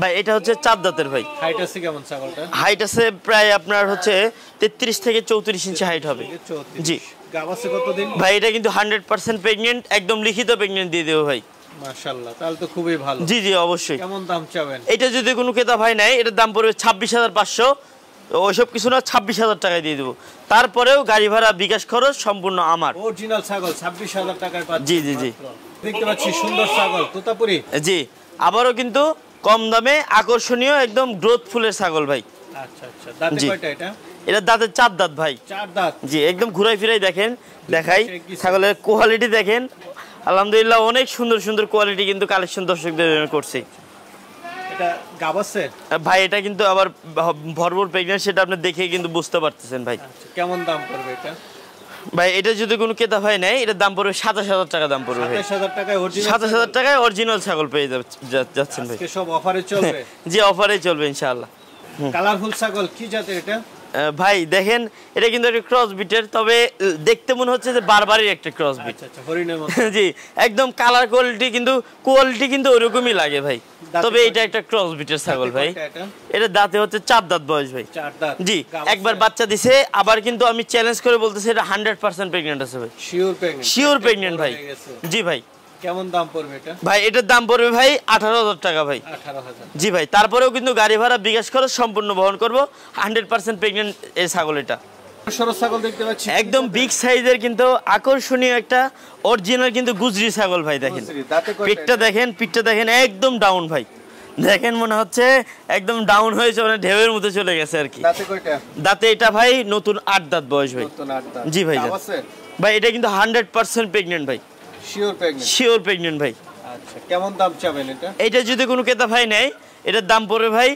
[SPEAKER 1] ভাই? এটা হচ্ছে 4 দাঁতের ভাই।
[SPEAKER 2] হাইট আছে কেমন ছাগলটা?
[SPEAKER 1] হাইট আছে প্রায় আপনার হচ্ছে 33 থেকে 34 ইঞ্চি হাইট হবে। জি।
[SPEAKER 2] গাব আছে কতদিন
[SPEAKER 1] ভাই? এটা কিন্তু 100% প্রেগন্যান্ট, একদম লিখিত প্রেগন্যান্ট দিয়ে দেবো ভাই।
[SPEAKER 2] মাশাআল্লাহ, তাহলে তো খুবই ভালো।
[SPEAKER 1] জি জি অবশ্যই।
[SPEAKER 2] কেমন দাম চাবেন?
[SPEAKER 1] এটা যদি কোনো ক্রেতা ভাই নেয়, এটার দাম পড়বে 26,500, ওইসব কিছু না, 26,000 টাকায় দিয়ে দেবো। তারপরেও গাড়ি ভাড়া বিকাশ খরচ সম্পূর্ণ আমার।
[SPEAKER 2] অরিজিনাল ছাগল 26,000 টাকায় পাচ্ছেন।
[SPEAKER 1] জি জি জি।
[SPEAKER 2] দেখতে পাচ্ছি সুন্দর ছাগল তোতাপুরি।
[SPEAKER 1] জি, আবারও কিন্তু কম দামে আকর্ষণীয় একদম গ্রোথফুলের ছাগল ভাই।
[SPEAKER 2] আচ্ছা আচ্ছা, দাঁতে কয়টা এটা?
[SPEAKER 1] এটা দাঁতের 4 দাঁত ভাই।
[SPEAKER 2] 4 দাঁত,
[SPEAKER 1] জি একদম ঘুরাই ফিরাই দেখেন, দেখাই ছাগলের কোয়ালিটি দেখেন, আলহামদুলিল্লাহ অনেক সুন্দর সুন্দর কোয়ালিটি কিন্তু কালেকশন দর্শকদের জন্য করছি।
[SPEAKER 2] এটা গাব আছে
[SPEAKER 1] ভাই? এটা কিন্তু আবার ভরপুর প্রেগন্যান্ট, সেটা আপনি দেখে কিন্তু বুঝতে পারতেছেন ভাই।
[SPEAKER 2] আচ্ছা, কেমন দাম পড়বে এটা?
[SPEAKER 1] ভাই এটা যদি কোনো ক্রেতা ভাই নেয়, এটার দাম পড়বে 27,000 টাকা দাম পড়বে ভাই।
[SPEAKER 2] 27,000 টাকায় অরিজিনাল,
[SPEAKER 1] 27,000 টাকায় অরিজিনাল ছাগল পেয়ে যাচ্ছেন ভাই।
[SPEAKER 2] আজকে সব অফারে চলবে।
[SPEAKER 1] জি অফারে চলবে ইনশাআল্লাহ।
[SPEAKER 2] কালারফুল ছাগল, কি জাতের এটা?
[SPEAKER 1] ভাই দেখেন এটা কিন্তু একটা ক্রস বিটের, তবে দেখতে মনে হচ্ছে যে বারবারই একটা ক্রস বিট।
[SPEAKER 2] আচ্ছা আচ্ছা, হরিণের মতো।
[SPEAKER 1] জি একদম কালার কোয়ালিটি কিন্তু ওরকমই লাগে ভাই, তবে এটা একটা ক্রস বিটের ছাগল ভাই। এটা দাঁতে হচ্ছে 4 দাঁত বয়স ভাই।
[SPEAKER 2] 4 দাঁত,
[SPEAKER 1] জি একবার বাচ্চা দিছে, আবার কিন্তু আমি চ্যালেঞ্জ করে বলতেছি এটা 100% প্রেগন্যান্ট আছে ভাই।
[SPEAKER 2] শিওর প্রেগন্যান্ট,
[SPEAKER 1] শিওর প্রেগন্যান্ট ভাই। জি ভাই।
[SPEAKER 2] কেমন দাম পড়বে এটা?
[SPEAKER 1] ভাই এটার দাম পড়বে ভাই 18,000 টাকা ভাই।
[SPEAKER 2] 18,000,
[SPEAKER 1] জি ভাই। তারপরেও কিন্তু গাড়ি ভাড়া বিকাশ খরচ সম্পূর্ণ বহন করব, 100% প্রেগন্যান্ট এই ছাগল। এটা
[SPEAKER 2] সরস ছাগল দেখতে পাচ্ছি,
[SPEAKER 1] একদম বিগ সাইজের কিন্তু আকর্ষণীয় একটা অরিজিনাল কিন্তু গুজরি ছাগল ভাই। দেখেন পিঠটা দেখেন, পিঠটা দেখেন একদম ডাউন ভাই, দেখেন মনে হচ্ছে একদম ডাউন হয়েছে, মানে ঢেউয়ের মধ্যে চলে গেছে আর কি।
[SPEAKER 2] দাঁতে কয়টা?
[SPEAKER 1] দাঁতে এটা ভাই নতুন 8 দাঁত বয়স ভাই।
[SPEAKER 2] নতুন 8 দাঁত।
[SPEAKER 1] জি ভাই। ভাই এটা কিন্তু 100% প্রেগন্যান্ট ভাই।
[SPEAKER 2] শিওর প্রেগন্যান্ট,
[SPEAKER 1] শিওর প্রেগন্যান্ট ভাই।
[SPEAKER 2] আচ্ছা, কেমন দাম চাবেন এটা?
[SPEAKER 1] এটা যদি কোনো ক্রেতা ভাই নেয়, এটার দাম পড়বে ভাই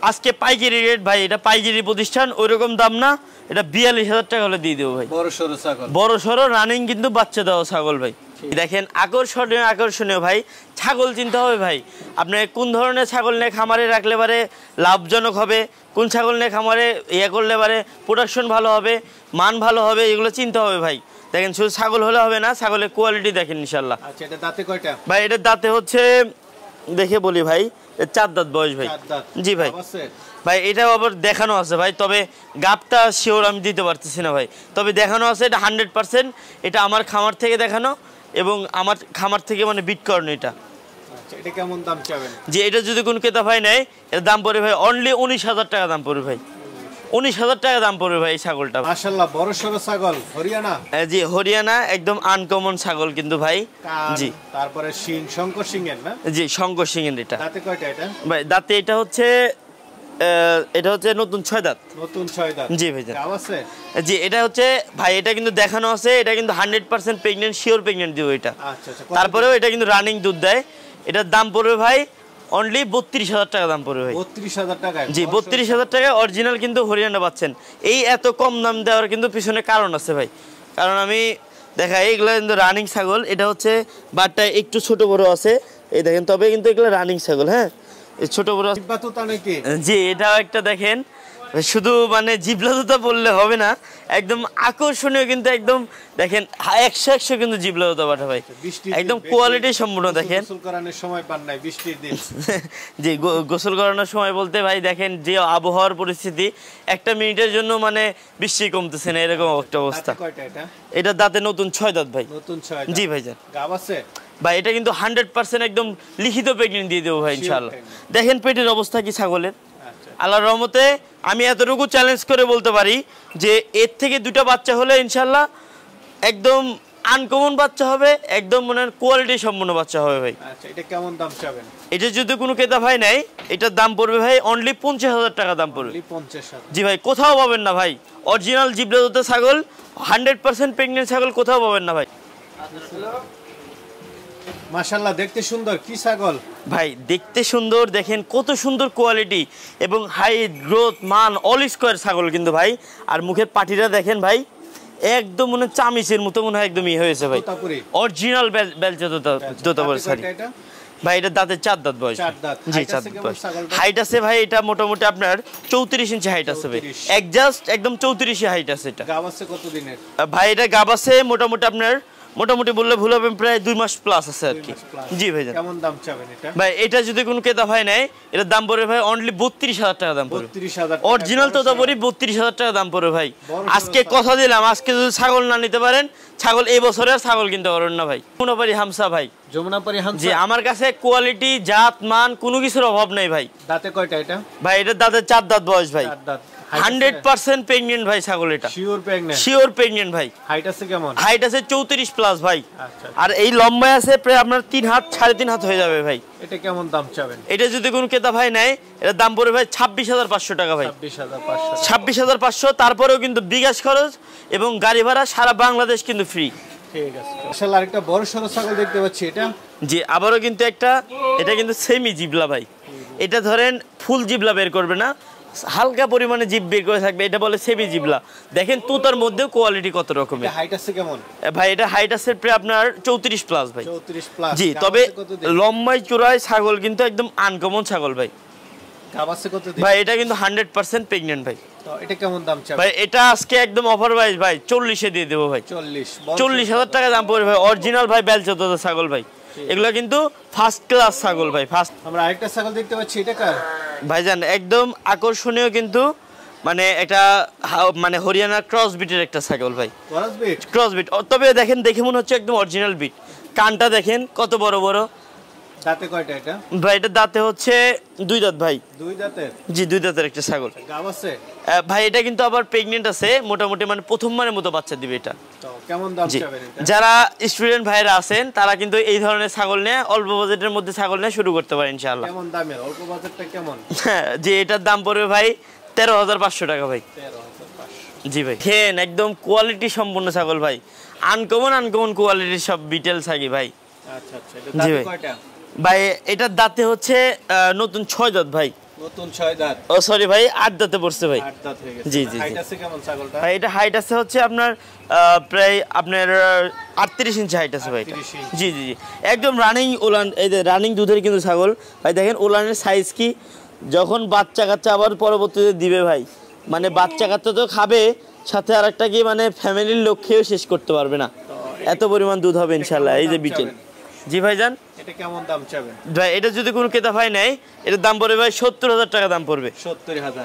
[SPEAKER 1] আজকে পাইকারি রেট ভাই, এটা পাইকারি প্রতিষ্ঠান, ওইরকম দাম না, এটা 42,000 টাকা হলে দিয়ে দেবো ভাই।
[SPEAKER 2] বড় সরো ছাগল,
[SPEAKER 1] বড় সরো রানিং কিন্তু বাচ্চা দেওয়া ছাগল ভাই। দেখেন আকর্ষণীয় ভাই ছাগল চিন্তা হবে ভাই, আপনি কোন ধরনের ছাগল নিয়ে খামারে রাখলে পারে লাভজনক হবে, কোন ছাগল নিয়ে খামারে করলে পারে প্রোডাকশন ভালো হবে, মান ভালো হবে, এগুলো চিন্তা হবে ভাই। দেখেন শুধু ছাগল হলে হবে না, ছাগলের কোয়ালিটি দেখেন ইনশাল্লাহ।
[SPEAKER 2] আচ্ছা, এটা দাঁতে কয়টা?
[SPEAKER 1] ভাই এটার দাঁতে হচ্ছে দেখে বলি ভাই, 4 দাঁত বয়স ভাই। জি ভাই। ভাই এটাও আবার দেখানো আছে ভাই, তবে গাবটা শিওর আমি দিতে পারতেছি না ভাই, তবে দেখানো আছে এটা 100%, এটা আমার খামার থেকে দেখানো এবং আমার খামার থেকে মানে বিট করানো এটা।
[SPEAKER 2] আচ্ছা, এটা কেমন দাম চাবেন?
[SPEAKER 1] যে এটা যদি কোন ক্রেতা ভাই নেয় এর দাম পড়বে ভাই অনলি 19,000 টাকা দাম পড়বে ভাই। 19,000 টাকা দাম পড়বে ভাই এই ছাগলটা।
[SPEAKER 2] মাশাআল্লাহ, বড় সরো ছাগল, হরিয়ানা।
[SPEAKER 1] জি হরিয়ানা, একদম আনকমন ছাগল কিন্তু ভাই। জি
[SPEAKER 2] তারপরে সিং, শঙ্কর সিং এর না?
[SPEAKER 1] জি শঙ্কর সিং এর। এটা
[SPEAKER 2] দাঁতে কয়টা এটা
[SPEAKER 1] ভাই? দাঁতে এটা হচ্ছে নতুন 6 দাঁত।
[SPEAKER 2] নতুন 6 দাঁত।
[SPEAKER 1] জি ভাই
[SPEAKER 2] গাব আছে?
[SPEAKER 1] জি এটা হচ্ছে ভাই, এটা কিন্তু দেখানো আছে, এটা কিন্তু 100% প্রেগন্যান্ট, শিওর প্রেগন্যান্ট দিব এটা।
[SPEAKER 2] আচ্ছা আচ্ছা।
[SPEAKER 1] তারপরেও এটা কিন্তু রানিং দুধ দেয়। এটার দাম পড়বে ভাই অনলি 32,000 টাকা দাম পড়বে ভাই।
[SPEAKER 2] 32,000 টাকা?
[SPEAKER 1] জি 32,000 টাকা অরিজিনাল কিন্তু হরিয়ানা পাচ্ছেন। এই এত কম দাম দেওয়ার কিন্তু পিছনে কারণ আছে ভাই, কারণ আমি দেখা এইগুলো কিন্তু রানিং ছাগল। এটা হচ্ছে বাটটা একটু ছোট বড় আছে এই দেখেন, তবে কিন্তু এগুলো রানিং ছাগল। হ্যাঁ ছোট বড় জি এটাও একটা দেখেন, শুধু মানে জিবলাদুতা বললে হবে না, একদম আকর্ষণীয় কিন্তু একদম দেখেন 100 কিন্তু জিবলাদুতা বাটা ভাই, একদম কোয়ালিটি সম্পূর্ণ। দেখেন
[SPEAKER 2] গোসল করানোর সময় পান নাই বৃষ্টির দিন।
[SPEAKER 1] জি গোসল করানোর সময় বলতে ভাই দেখেন যে আবহাওয়ার পরিস্থিতি, একটা মিনিটের জন্য মানে বৃষ্টি কমতেছে না, এরকম একটা অবস্থা। এটা দাঁতে নতুন 6 দাঁত ভাই।
[SPEAKER 2] নতুন 6 দাঁত।
[SPEAKER 1] জি ভাইজান।
[SPEAKER 2] গাব আছে
[SPEAKER 1] ভাই? এটা কিন্তু 100% একদম লিখিত প্রেগন্যান্ট দিয়ে দেবো ভাই ইনশাআল্লাহ। দেখেন পেটের অবস্থা কি ছাগলের, আল্লাহর রহমতে আমি এতটুকু চ্যালেঞ্জ করে বলতে পারি যে এর থেকে 2টা বাচ্চা হলে ইনশাআল্লাহ একদম আনকমন বাচ্চা হবে, একদম মানে কোয়ালিটি সম্পন্ন বাচ্চা হবে ভাই।
[SPEAKER 2] আচ্ছা, এটা কেমন দাম চাবেন?
[SPEAKER 1] এটা যদি কোনো ক্রেতা ভাই নেয় এটার দাম পড়বে ভাই অনলি 50,000 টাকা দাম পড়বে।
[SPEAKER 2] 50,000?
[SPEAKER 1] জি ভাই, কোথাও পাবেন না ভাই, অরিজিনাল জিবলাদুতা ছাগল 100% প্রেগন্যান্ট ছাগল কোথাও পাবেন না ভাই।
[SPEAKER 2] মাশাআল্লাহ, দেখতে সুন্দর, কি ছাগল
[SPEAKER 1] ভাই? দেখতে সুন্দর, দেখেন কত সুন্দর কোয়ালিটি এবং হাইট, গ্রোথ, মান অল স্কোয়ার ছাগল কিন্তু ভাই। আর মুখের পাটিটা দেখেন ভাই, একদম মনে চামিচের মতো মনে হয় একদম হয়েছে ভাই, অরিজিনাল বেলচা দোতাপুরি শাড়ি ভাই। এটা দাঁতের 4 দাঁত বয়স। জি 4 দাঁত বয়স। হাইট আছে ভাই এটা মোটামুটি আপনার 34 ইঞ্চি হাইট আছে ভাই, একদম 34 হাইট আছে। এটা
[SPEAKER 2] গাব আছে কত দিনের
[SPEAKER 1] ভাই? এটা গাব আছে মোটামুটি আপনার, মোটামুটি বললে ভুল হবে, প্রায় 2 মাস প্লাস আছে আর কি। জি ভাই।
[SPEAKER 2] কেমন দাম চাবেন এটা?
[SPEAKER 1] ভাই এটা যদি কোনো ক্রেতা ভাই নেয় এটার দাম পড়বে ভাই অনলি 32,000 টাকা দাম পড়বে।
[SPEAKER 2] 32,000?
[SPEAKER 1] অরিজিনাল তোতাপুরি 32,000 টাকা দাম পড়বে ভাই। আজকে কথা দিলাম, আজকে যদি ছাগল না নিতে পারেন, ছাগল এই বছরে আর ছাগল কিনতে পারবেন না ভাই। যমুনাপাড়ি হামসা ভাই।
[SPEAKER 2] যমুনাপাড়ি হামসা? জি,
[SPEAKER 1] আমার কাছে কোয়ালিটি, জাত, মান কোনো কিছুর অভাব নেই ভাই।
[SPEAKER 2] দাঁতে কয়টা এটা
[SPEAKER 1] ভাই? এটা দাঁতে 4 দাঁত বয়স ভাই।
[SPEAKER 2] 4 দাঁত।
[SPEAKER 1] 100% প্রেগন্যান্ট ভাই ছাগল। এটা শিওর প্রেগন্যান্ট ভাই।
[SPEAKER 2] হাইট আছে কেমন?
[SPEAKER 1] হাইট আছে 34 প্লাস ভাই।
[SPEAKER 2] আচ্ছা।
[SPEAKER 1] আর এই লম্বায় আছে প্রায় আপনার 3 হাত, 3.5 হাত হয়ে যাবে ভাই।
[SPEAKER 2] এটা কেমন দাম চাবেন?
[SPEAKER 1] এটা যদি কোনো ক্রেতা ভাই নেয় এটার দাম পড়বে ভাই 26,500 টাকা ভাই। 26,500। তারপরেও কিন্তু বিকাশ খরচ এবং গাড়ি ভাড়া সারা বাংলাদেশ কিন্তু ফ্রি।
[SPEAKER 2] ঠিক আছে। মাশাআল্লাহ, আরেকটা বড় সরো ছাগল দেখতে পাচ্ছি। এটা
[SPEAKER 1] জি আবারও কিন্তু এটা কিন্তু সেমি জিবলা ভাই। এটা ধরেন ফুল জিবলা বের করবে না, হালকা পরিমাণে জিব বের করে থাকবে, এটা বলে সেমি জিবলা। দেখেন তোতার মধ্যেও কোয়ালিটি কত রকমের।
[SPEAKER 2] হাইট আছে কেমন
[SPEAKER 1] ভাই? এটা হাইট আছে প্রায় আপনার 34 প্লাস ভাই।
[SPEAKER 2] 34 প্লাস।
[SPEAKER 1] জি, তবে লম্বাই চূড়ায় ছাগল কিন্তু একদম আনকমন ছাগল ভাই।
[SPEAKER 2] গাব আছে কত দিন
[SPEAKER 1] ভাই? এটা কিন্তু 100% প্রেগন্যান্ট ভাই।
[SPEAKER 2] তো এটা কেমন দাম চাবেন
[SPEAKER 1] ভাই? এটা আজকে একদম অফার প্রাইস ভাই 40 এ দিয়ে দেবো ভাই। 40,000 টাকা দাম পড়বে ভাই। অরিজিনাল ভাই বেলচা তোতা ছাগল ভাই, এগুলো কিন্তু ফার্স্ট ক্লাস ছাগল ভাই।
[SPEAKER 2] আমরা আরেকটা ছাগল দেখতে পাচ্ছি, এটা কার
[SPEAKER 1] ভাইজান? একদম আকর্ষণীয় কিন্তু মানে এটা মানে হরিয়ানা ক্রস বিটের একটা ছাগল ভাই। ক্রস বিট, তবে দেখেন দেখে মনে হচ্ছে একদম অরিজিনাল বিট। কানটা দেখেন কত বড় বড়।
[SPEAKER 2] দাঁতে কয়টা এটা?
[SPEAKER 1] ভাই এটা দাঁতে হচ্ছে 2 দাঁত ভাই।
[SPEAKER 2] 2 দাঁতের?
[SPEAKER 1] জি 2 দাঁতের একটা ছাগল।
[SPEAKER 2] গাব আছে
[SPEAKER 1] ভাই? এটা কিন্তু আবার প্রেগন্যান্ট আছে মোটামুটি, মানে প্রথমবারের মতো বাচ্চা দিবে এটা।
[SPEAKER 2] তো কেমন দাম চাবেন এটা?
[SPEAKER 1] যারা স্টুডেন্ট ভাইরা আছেন তারা কিন্তু এই ধরনের ছাগল নিয়ে অল্প বাজেটের মধ্যে ছাগল নিয়ে শুরু করতে পারেন ইনশাআল্লাহ।
[SPEAKER 2] কেমন দামের? অল্প বাজেটটা কেমন?
[SPEAKER 1] জি এটার দাম পড়বে ভাই 13,500 টাকা ভাই।
[SPEAKER 2] 13,500?
[SPEAKER 1] জি ভাই। দেখেন একদম কোয়ালিটি সম্পূর্ণ ছাগল ভাই, আনকমন কোয়ালিটির সব বিটেল ছাগি ভাই।
[SPEAKER 2] আচ্ছা আচ্ছা। এটা দাঁতে কয়টা
[SPEAKER 1] ভাই? এটার দাঁতে হচ্ছে নতুন 6 দাঁত ভাই।
[SPEAKER 2] নতুন 6 দাঁত?
[SPEAKER 1] ও সরি ভাই, 8 দাঁতে পড়ছে ভাই।
[SPEAKER 2] 8 দাঁত হয়ে গেছে।
[SPEAKER 1] জি জি।
[SPEAKER 2] হাইট আছে কেমন ছাগলটা?
[SPEAKER 1] ভাই এটা হাইট আছে হচ্ছে আপনার প্রায় আপনার 38 ইঞ্চি হাইট আছে ভাই এটা। জি জি জি, একদম রানিং ওলান, এই যে রানিং দুধের কিন্তু ছাগল ভাই। দেখেন ওলানের সাইজ কি, যখন বাচ্চা কাচ্চা আবার পরবর্তীতে দিবে ভাই, মানে বাচ্চা কাচ্চা তো খাবে, সাথে আরেকটা কি মানে ফ্যামিলির লোক খেয়েও শেষ করতে পারবে না, এত পরিমাণ দুধ হবে ইনশাআল্লাহ। এই যে বিটেল। জি ভাইজান?
[SPEAKER 2] এটা কেমন দাম চাবেন
[SPEAKER 1] ভাই এটা যদি কোনো ক্রেতা ভাই নেয় এটার দাম পড়বে ভাই 70,000 টাকা দাম পড়বে।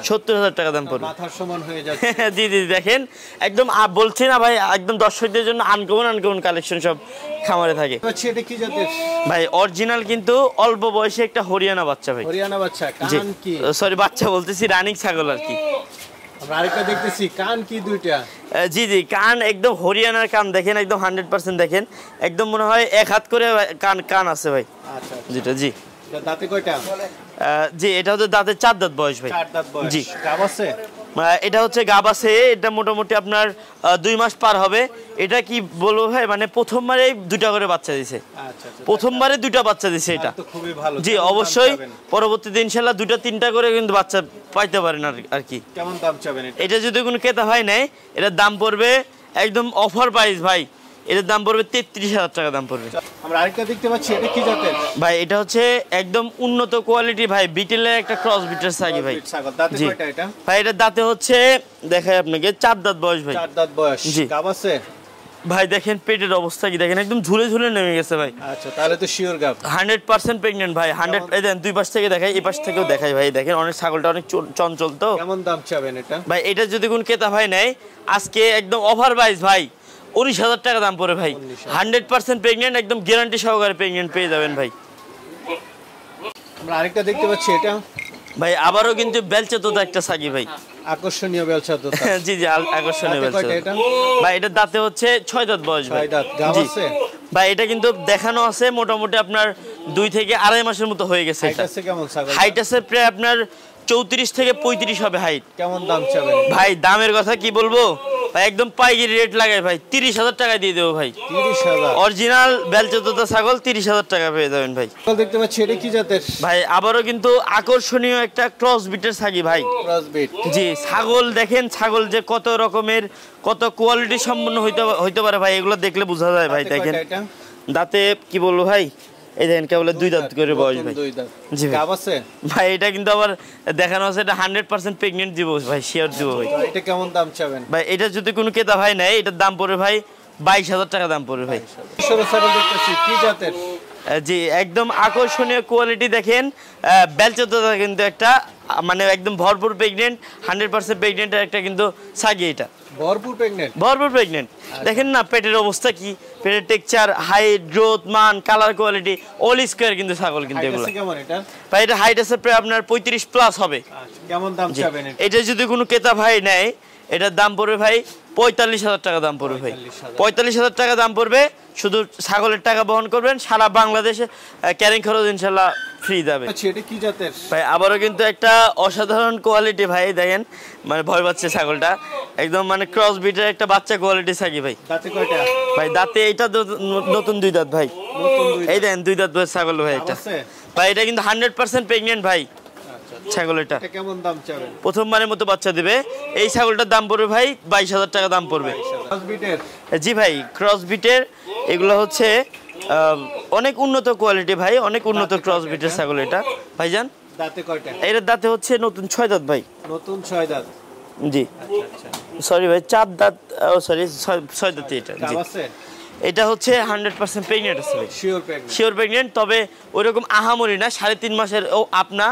[SPEAKER 1] 70,000 টাকা দাম পড়বে,
[SPEAKER 2] মাথার সমান হয়ে যাচ্ছে।
[SPEAKER 1] জি জি দেখেন একদম বলছি না ভাই, একদম দর্শকদের জন্য আনকমন কালেকশন সব খামারে থাকে।
[SPEAKER 2] এটা কি জাতের
[SPEAKER 1] ভাই? অরিজিনাল কিন্তু অল্প বয়সে একটা হরিয়ানা বাচ্চা ভাই।
[SPEAKER 2] হরিয়ানা বাচ্চা, কান কি?
[SPEAKER 1] সরি বাচ্চা বলতেছি, রানিং ছাগল আর কি।
[SPEAKER 2] আমরা আরেকটা দেখতেছি, কান কি দুইটা?
[SPEAKER 1] জি জি কান একদম হরিয়ানার কান, দেখেন একদম 100% দেখেন, একদম মনে হয় এক হাত করে কান আছে ভাই।
[SPEAKER 2] আচ্ছা
[SPEAKER 1] যেটা জি
[SPEAKER 2] দাঁতে কয়টা?
[SPEAKER 1] জি এটা হচ্ছে দাঁতে 4 দাঁত বয়স ভাই।
[SPEAKER 2] 4 দাঁত বয়স।
[SPEAKER 1] জি
[SPEAKER 2] গাব আছে?
[SPEAKER 1] এটা হচ্ছে গাব আছে, এটা মোটামুটি আপনার 2 মাস পার হবে। এটা কি বলবো ভাই, মানে প্রথমবারে 2টা করে বাচ্চা দিছে।
[SPEAKER 2] আচ্ছা
[SPEAKER 1] প্রথমবারে 2টা বাচ্চা দিছে এটা।
[SPEAKER 2] তো খুবই ভালো।
[SPEAKER 1] জি অবশ্যই পরবর্তীতে ইনশাআল্লাহ 2টা 3টা করে কিন্তু বাচ্চা পাইতে পারেন আর কি।
[SPEAKER 2] কেমন দাম চাবেন এটা?
[SPEAKER 1] এটা যদি কোনো ক্রেতা ভাই নেয় এটার দাম পড়বে একদম অফার প্রাইস ভাই, এটার দাম পড়বে 33,000 টাকা দাম পড়বে।
[SPEAKER 2] আমরা আরেকটা দেখতে পাচ্ছি, এটা কি জাতের
[SPEAKER 1] ভাই? এটা হচ্ছে একদম উন্নত কোয়ালিটি ভাই, বিটেলের একটা ক্রস বিটের ছাগি ভাই।
[SPEAKER 2] দাঁতে কয়টা এটা?
[SPEAKER 1] ভাই এটা দাঁতে হচ্ছে দেখাই আপনাকে 4 দাঁত বয়স ভাই।
[SPEAKER 2] 4 দাঁত বয়স।
[SPEAKER 1] জি
[SPEAKER 2] গাব আছে?
[SPEAKER 1] ভাই দেখেন পেটের অবস্থা কি দেখেন, একদম ঝুলে ঝুলে নেমে গেছে ভাই।
[SPEAKER 2] আচ্ছা তাহলে তো শিওর গাব।
[SPEAKER 1] 100% প্রেগন্যান্ট ভাই। 100 এই দেন দুই পাশ থেকে দেখাই, এই পাশ থেকেও দেখাই ভাই। দেখেন অনেক ছাগলটা অনেক চঞ্চল তো।
[SPEAKER 2] কেমন দাম চাবেন এটা?
[SPEAKER 1] ভাই এটা যদি কোন ক্রেতা ভাই নেয় আজকে একদম অফার প্রাইস ভাই 19,000 টাকা দাম পড়ে ভাই। 100% প্রেগন্যান্ট, একদম গ্যারান্টি সহকারে প্রেগন্যান্ট পেয়ে যাবেন ভাই।
[SPEAKER 2] আমরা আরেকটা দেখতে পাচ্ছি, এটা
[SPEAKER 1] ভাই আবারও কিন্তু বেলচাতোতা একটা ছাগি ভাই,
[SPEAKER 2] আকর্ষণীয় বেলচাতোতা।
[SPEAKER 1] জি জি আকর্ষণীয় বেলচাতোতা ভাই। এটা দাঁতে হচ্ছে 6 দাঁত বয়স ভাই।
[SPEAKER 2] 6 দাঁত। গাব আছে?
[SPEAKER 1] ভাই এটা কিন্তু দেখানো আছে মোটামুটি আপনার 2 থেকে আড়াই মাসের মতো হয়ে গেছে।
[SPEAKER 2] হাইট আছে কেমন ছাগল?
[SPEAKER 1] হাইট আছে প্রায় আপনার 34 থেকে 35 হবে হাইট।
[SPEAKER 2] কেমন দাম চাবেন?
[SPEAKER 1] ভাই দামের কথা কি বলবো ভাই, একদম পাইকারি রেট লাগাই ভাই, 30,000 টাকা দিয়ে দেবো ভাই।
[SPEAKER 2] 30,000?
[SPEAKER 1] অরিজিনাল বেলচাতোতা ছাগল 30,000 টাকা পেয়ে যাবেন ভাই।
[SPEAKER 2] দেখতে পাচ্ছি, এটা কি জাতের?
[SPEAKER 1] ভাই আবারও কিন্তু আকর্ষণীয় একটা ক্রস বিটের ছাগি ভাই।
[SPEAKER 2] ক্রস বিট।
[SPEAKER 1] জি ছাগল দেখেন, ছাগল যে কত রকমের কত কোয়ালিটি সম্পন্ন হইতে পারে ভাই, এগুলো দেখলে বোঝা যায় ভাই। দেখেন দাঁতে কি বলবো ভাই, এই দেখেন কেবল 2 দাঁত করে বয়স ভাই।
[SPEAKER 2] জি গাব আছে?
[SPEAKER 1] ভাই এটা কিন্তু আবার দেখানো আছে এটা 100% প্রেগন্যান্ট দিব ভাই, শিওর দিব ভাই।
[SPEAKER 2] এটা কেমন দাম চাবেন?
[SPEAKER 1] ভাই এটা যদি কোনো ক্রেতা ভাই নেয় এটার দাম পড়বে ভাই 22,000 টাকা দাম পড়বে ভাই।
[SPEAKER 2] ছাগল দেখতেছি, কি জাতের?
[SPEAKER 1] জি একদম আকর্ষণীয় কোয়ালিটি দেখেন, বেলচাতোতা কিন্তু একটা মানে একদম ভরপুর প্রেগন্যান্ট, 100% প্রেগন্যান্টের একটা কিন্তু ছাগি। এটা
[SPEAKER 2] ভরপুর প্রেগন্যান্ট?
[SPEAKER 1] ভরপুর প্রেগন্যান্ট। দেখেন না পেটের অবস্থা কি, পেটের টেক্সচার, হাইট, গ্রোথ, মান, কালার, কোয়ালিটি অল স্কয়ার কিন্তু ছাগল কিন্তু এগুলো।
[SPEAKER 2] কেমন এটা?
[SPEAKER 1] ভাই এটা হাইট আছে প্রায় আপনার 35 প্লাস হবে।
[SPEAKER 2] কেমন দাম চাবেন এটা?
[SPEAKER 1] এটা যদি কোনো ক্রেতা ভাই নেয় এটার দাম পড়বে ভাই 45,000 টাকা দাম পড়বে ভাই। 45,000 টাকা দাম পড়বে, শুধু ছাগলের টাকা বহন করবেন, সারা বাংলাদেশে ক্যারিং খরচ ইনশাল্লাহ ফ্রি যাবে।
[SPEAKER 2] এটা কি জাতের?
[SPEAKER 1] ভাই আবারও কিন্তু একটা অসাধারণ কোয়ালিটি ভাই, দেখেন মানে ভয় পাচ্ছে ছাগলটা, একদম মানে ক্রস বিটের একটা বাচ্চা কোয়ালিটি ছাগি ভাই।
[SPEAKER 2] দাঁতে কয়টা?
[SPEAKER 1] ভাই দাঁতে এটা নতুন 2 দাঁত ভাই। এই দেখেন 2 দাঁত বয়স ছাগল ভাই এটা। ভাই এটা কিন্তু 100% প্রেগন্যান্ট ভাই ছাগল। এটা
[SPEAKER 2] কেমন দাম চাবেন?
[SPEAKER 1] প্রথমবারের মতো বাচ্চা দিবে। এই ছাগলটার দাম পড়বে ভাই 22,000 টাকা দাম পড়বে।
[SPEAKER 2] ক্রস বিটের?
[SPEAKER 1] জি ভাই ক্রস বিটের, এগুলো হচ্ছে অনেক উন্নত কোয়ালিটি ভাই, অনেক উন্নত ক্রস বিটের ছাগল এটা ভাইজান।
[SPEAKER 2] দাঁতে কয়টা?
[SPEAKER 1] এর দাঁতে হচ্ছে নতুন 6 দাঁত ভাই।
[SPEAKER 2] নতুন 6 দাঁত?
[SPEAKER 1] জি সরি ভাই 4 দাঁত, ও সরি 6 দাঁত এটা। জি এটা হচ্ছে 100% প্রেগন্যান্ট আছে ভাই। শিওর প্রেগন্যান্ট, তবে ওইরকম আহামরি না, 3.5 মাসের ও আপনা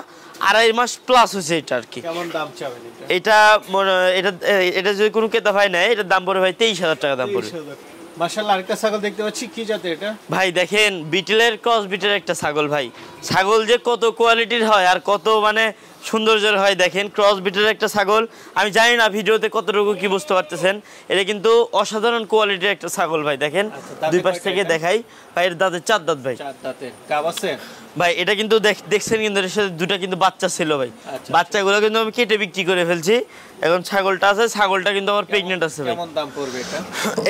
[SPEAKER 1] 2.5 মাস প্লাস হয়েছে এটা আর কি।
[SPEAKER 2] কেমন দাম চাবেন
[SPEAKER 1] এটা? এটা যদি কোনো ক্রেতা ভাই নেয় এটার দাম পড়বে ভাই 23,000 টাকা দাম পড়বে।
[SPEAKER 2] মাশাআল্লাহ আরেকটা ছাগল দেখতে পাচ্ছি, কি জাতের এটা?
[SPEAKER 1] ভাই দেখেন বিটেলের ক্রস বিটের একটা ছাগল ভাই। ছাগল যে কত কোয়ালিটির হয় আর কত মানে সৌন্দর্যের হয়, দেখেন ক্রস বিটের একটা ছাগল। আমি জানি না ভিডিওতে কতটুকু কি বুঝতে পারতেছেন, এটা কিন্তু অসাধারণ কোয়ালিটির একটা ছাগল ভাই। দেখেন দুই পাশ থেকে দেখাই ভাই, এর দাঁতে 4 দাঁত ভাই।
[SPEAKER 2] 4 দাঁতে। গাব আছে?
[SPEAKER 1] ভাই এটা কিন্তু দেখছেন কিন্তু এর সাথে 2টা কিন্তু বাচ্চা ছিল ভাই। বাচ্চাগুলো কিন্তু আমি কেটে বিক্রি করে ফেলছি, এখন ছাগলটা আছে, ছাগলটা কিন্তু আমার প্রেগন্যান্ট আছে ভাই।
[SPEAKER 2] কেমন দাম পড়বে এটা?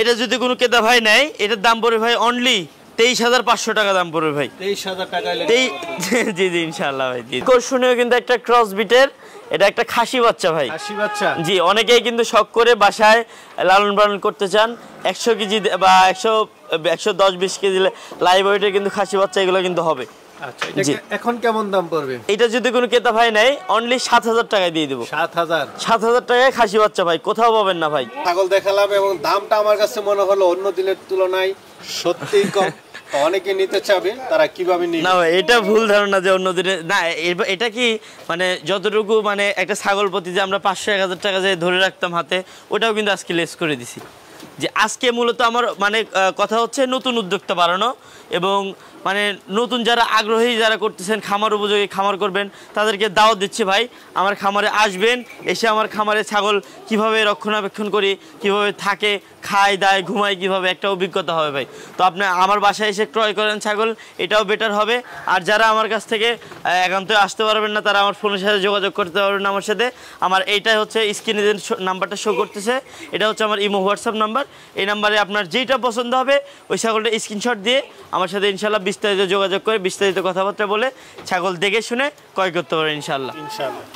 [SPEAKER 1] এটা যদি কোনো ক্রেতা ভাই নেয় এটার দাম পড়বে ভাই অনলি 23,500 টাকা দাম পড়বে ভাই।
[SPEAKER 2] 23,000 টাকা?
[SPEAKER 1] জি জি ইনশাআল্লাহ ভাই। আকর্ষণীয় কিন্তু একটা ক্রস বিটের, এটা একটা খাসি বাচ্চা ভাই।
[SPEAKER 2] খাসি বাচ্চা? জি
[SPEAKER 1] অনেকেই কিন্তু শখ করে বাসায় লালন পালন করতে চান। 100 কেজি বা 110-20 কেজি লাইভ ওয়েটের কিন্তু খাসি বাচ্চা এগুলো কিন্তু হবে।
[SPEAKER 2] আচ্ছা এখন কেমন দাম পড়বে?
[SPEAKER 1] এটা যদি কোনো ক্রেতা ভাই নেয় অনলি 7,000 টাকায় দিয়ে দেবো। 7,000 টাকায় খাসি বাচ্চা ভাই, কোথাও পাবেন না ভাই।
[SPEAKER 2] ছাগল দেখালাম এবং দামটা আমার কাছে মনে হলো অন্য দিনের তুলনায় সত্যিই কম। অনেকে নিতে চাবে তারা কিভাবে নিবে?
[SPEAKER 1] না ভাই এটা ভুল ধারণা যে অন্যদিনে না, এটা কি মানে যতটুকু মানে একটা ছাগল প্রতি যে আমরা 500-1000 টাকা যে ধরে রাখতাম হাতে, ওটাও কিন্তু আজকে লেস করে দিছি। যে আজকে মূলত আমার মানে কথা হচ্ছে নতুন উদ্যোক্তা বাড়ানো এবং মানে নতুন যারা আগ্রহী যারা করতেছেন খামার উপযোগী খামার করবেন তাদেরকে দাওয়াত দিচ্ছি ভাই আমার খামারে আসবেন, এসে আমার খামারে ছাগল কিভাবে রক্ষণাবেক্ষণ করি, কিভাবে থাকে, খায় দায় ঘুমায়, কিভাবে একটা অভিজ্ঞতা হবে ভাই। তো আপনি আমার বাসায় এসে ক্রয় করেন ছাগল, এটাও বেটার হবে। আর যারা আমার কাছ থেকে একান্ত আসতে পারবেন না তারা আমার ফোনের সাথে যোগাযোগ করতে পারবেন আমার সাথে। আমার এইটাই হচ্ছে স্ক্রিনে যে নাম্বারটা শো করতেছে, এটা হচ্ছে আমার ইমো হোয়াটসঅ্যাপ নাম্বার। এই নাম্বারে আপনার যেইটা পছন্দ হবে ওই ছাগলটা স্ক্রিনশট দিয়ে আমার সাথে ইনশাল্লাহ বিস্তারিত যোগাযোগ করে বিস্তারিত কথাবার্তা বলে ছাগল দেখে শুনে ক্রয় করতে পারেন ইনশাল্লাহ।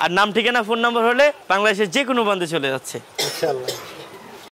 [SPEAKER 1] আর নাম ঠিকানা ফোন নাম্বার হলে বাংলাদেশের যে কোনো প্রান্তে চলে যাচ্ছে
[SPEAKER 2] ইনশাল্লাহ।